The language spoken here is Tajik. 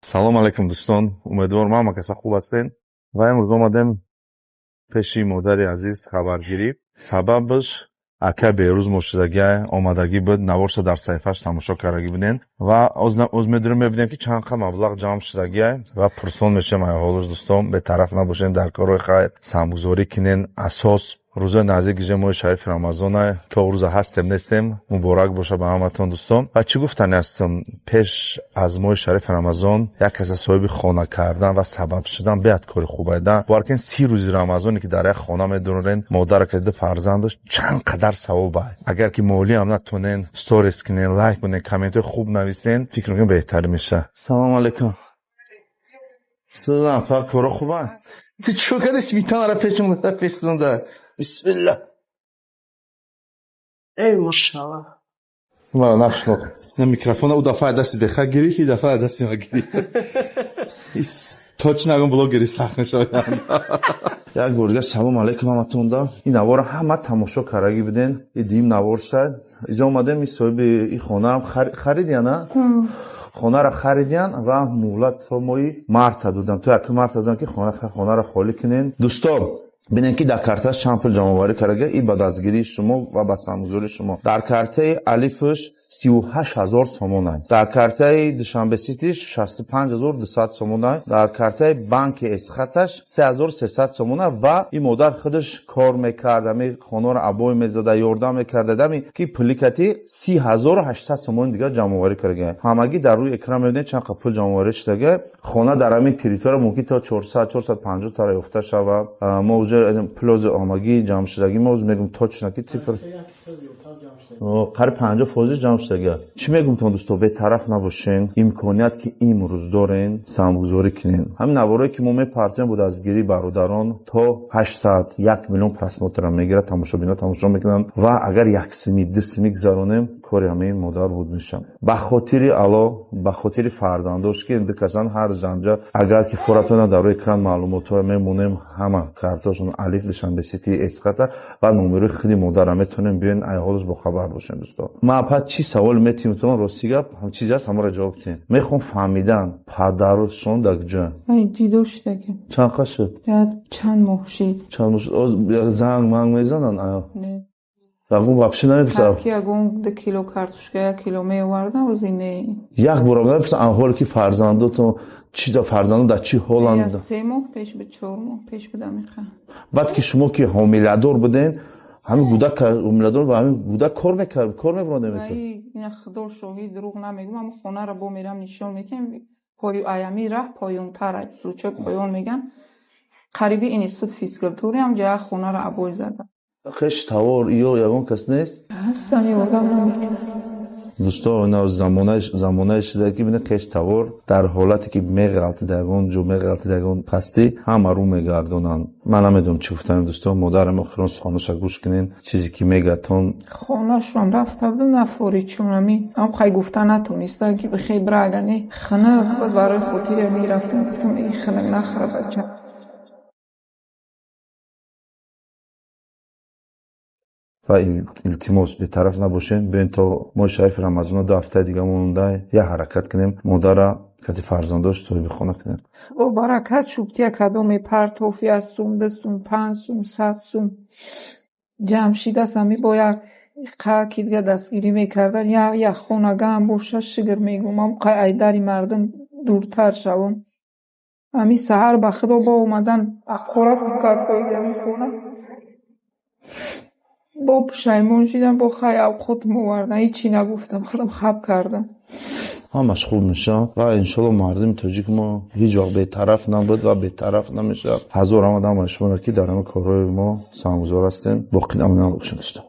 салом алейкум дӯстон, умедворам ҳама хуб ҳастед ва имрӯз омадем пеши модари азиз хабаргирӣ. Сабабаш ака берӯз мошидагӣ омадагӣ буд, навошта дар саҳифааш тамошо кардагӣ буден ва оз медурем мебинем ки чанд қа маблағ ҷамъ шудагӣ ва пурсон мешем айҳолаш дӯстон, бетараф набошен, дар корҳои хайр самгузорӣ кинен. Асос рӯзои наздик гижа моҳи шарифи рамазона, то рӯза ҳастем нестем, муборак боша ба ҳаматон дӯстон. ва чӣ гуфтанӣ ҳастам, пеш аз моҳи шарифи рамазон як каса соҳиби хона кардан ва сабаб шудан беяд кори хуб айда. Боваркен 30 рӯзи рамазоне ки дар як хона медурен, модаре ки ду фарзандаш чанд қадар савоб ай. Агар ки молӣ ҳам натонен сторис кинен, лайк кунен, комментҳои хуб нависен, фикр мекунам беҳтар меша. Салом алейкум. Салом, фақат кора хуб ай. Ты чё кади сметанара пешунда? Бисмилла. Эй, машалла. Ва нашнок. На микрофона у дафа дасти беха гириф, и дафа дасти ма гириф. Ис точно агон блогери сахт мешавад. Як бурга салом алейкум ҳаматонда. Ин навора ҳама тамошо карагӣ буден. И дим навор шад. Иҷо омадем ин соҳиби ин хонаам харидия на? خانه خریدن و مهلت مایی مرد دادن تو یک مرد دادن که خانه را خالی کنین. دوستان ببینید که در کارتش چند پول جمع آوری کرده، این به دستگیری شما و به سمگذاری شما. در کارت الفش 38,000 سومون است. در کارت دوشنبه سیتیش 65,200 سومون است. در کارت بانک اسخاتش 3,300 سومون است و این مادر خودش کار میکرد، می خانه را ابوی میزد، یاردم میکرد، دمی که پولیکتی 30,800 سومون دیگه جمع آوری کرده. همگی در روی اکران میبینید چند پول جمع آوری شده. خانه در همین تریتور ممکن تا 400-450 تا یافته شود. موضوع پلاز همگی جمع شدگی موضوع میگم تا چنکی صفر قریب 50% جمع شده. چی میگم تون دوستو به طرف نباشین، امکانیت که امروز دارین سرمایه‌گذاری کنین. همین نوارایی که ما میپرتیم بود از گیری برادران تا 800 1 میلیون پرسموتر میگیره، تماشابینا تماشا میکنن و اگر یک سمی دو سمی گذرونیم کاری همین مادر بود میشم. به خاطر الا به خاطر فرزنداش که اندکسان هر جنجا اگر که فوراتون در روی اکران معلومات میمونیم همه کارتاشون الف دوشنبه سیتی اسقاط و نمره خیلی مادر میتونیم بیاین ایالش با خبر باشین دوستا. ما بعد چی سوال میتونم راستی گپ هم چیزی هست همه را جواب بدین. میخوام فهمیدن پدرشون دکجا ای جیدو شده چند قد شد؟ چند ماه شد. چند ماه شد. زنگ منگ میزنن آیا؟ نه. اگون واپسی نمیپرسن. کی اگون 2 کیلو کارتوشکا 1 کیلو میوردن و زینه. یک بار نمیپرسن حالی که فرزندتون چی تا فرزندان در چی حالند؟ 3 ماه پیش به 4 ماه پیش به دمیخه. بعد که شما که حامله‌دار بودین همین کودک حامله‌دار و همین کودک کار میکرد، کار میبرند میکرد. این خدا شاهد دروغ نمیگم، من خونه را با میرم نشون میدم پای ایامی راه پایون تر روچه پایون میگن قریبی اینستیتوت فیزیکالتوری هم جای خونه را ابوی زده. خش توار یا یگان کس نیست؟ هستن یادم نمیکنه. دوستان زمانه شده که بینه خش توار در حالتی که میغلطی دگون جو میغلطی دگون پستی همه رو میگردونن. من نمیدونم چی گفتم دوستان، مادرم خیلی خانه‌ش گوش کنین چیزی که میگتون. خانه‌ش رو رفته بودم نفوری چونمی هم خیلی گفتن نتونسته که بخی برگنی خنه خود برای خاطر میرفتم گفتم این خنه نخره بچه. و التماس به طرف نباشین، بین تا ما شریف رمضان 2 هفته دیگه مونده یه حرکت کنیم مادر کتی فرزنداش صاحب خانه کنیم. او برکت شوبتی کدوم پرتوفی از سوم دستون 5 سوم 100 سوم جمشید است همی باید قاکی دیگه دستگیری میکردن یا خونگه هم باشه شگر میگم هم قای ایداری مردم دورتر شوم. همی سهر به خدا با اومدن اقرار کارفایی میکنن با پشیمون شدم با خیاب خود موردن هیچی نگفتم خودم خب کردم. همش خوب میشه و انشالله مردم تاجیک ما هیچ وقت به طرف نبود و به طرف نمیشه. هزار آدم شما که در همه کارهای ما سرمایه‌گذار هستین باقی نمونده باشین دوستان.